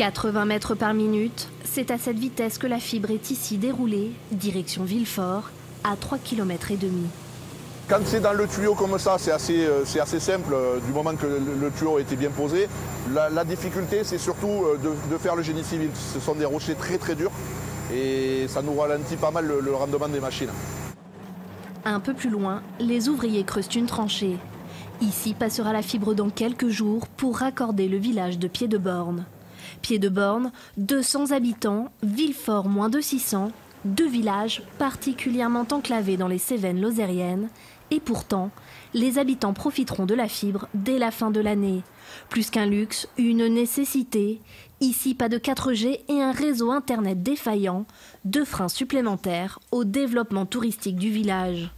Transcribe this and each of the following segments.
80 mètres par minute, c'est à cette vitesse que la fibre est ici déroulée, direction Villefort, à 3,5 km. Quand c'est dans le tuyau comme ça, c'est assez simple, du moment que le tuyau a été bien posé. La difficulté, c'est surtout de faire le génie civil. Ce sont des rochers très très durs et ça nous ralentit pas mal le rendement des machines. Un peu plus loin, les ouvriers creusent une tranchée. Ici passera la fibre dans quelques jours pour raccorder le village de Pied-de-Borne. Pied-de-Borne, 200 habitants, Villefort moins de 600, deux villages particulièrement enclavés dans les Cévennes lozériennes. Et pourtant, les habitants profiteront de la fibre dès la fin de l'année. Plus qu'un luxe, une nécessité. Ici, pas de 4G et un réseau Internet défaillant, deux freins supplémentaires au développement touristique du village.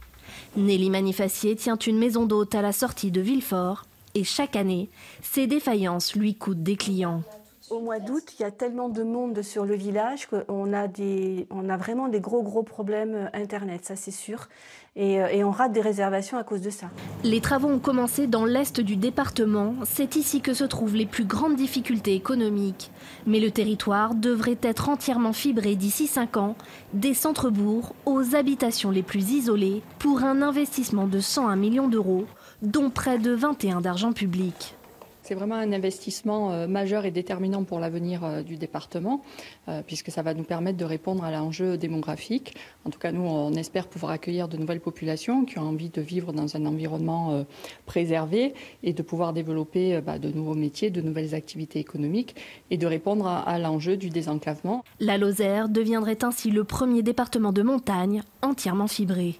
Nelly Manifacier tient une maison d'hôte à la sortie de Villefort et chaque année, ces défaillances lui coûtent des clients. Au mois d'août, il y a tellement de monde sur le village qu'on a vraiment des gros problèmes Internet, ça c'est sûr. Et on rate des réservations à cause de ça. Les travaux ont commencé dans l'est du département. C'est ici que se trouvent les plus grandes difficultés économiques. Mais le territoire devrait être entièrement fibré d'ici 5 ans, des centres-bourgs aux habitations les plus isolées, pour un investissement de 101 millions d'euros, dont près de 21 d'argent public. C'est vraiment un investissement majeur et déterminant pour l'avenir du département, puisque ça va nous permettre de répondre à l'enjeu démographique. En tout cas, nous, on espère pouvoir accueillir de nouvelles populations qui ont envie de vivre dans un environnement préservé et de pouvoir développer de nouveaux métiers, de nouvelles activités économiques et de répondre à l'enjeu du désenclavement. La Lozère deviendrait ainsi le premier département de montagne entièrement fibré.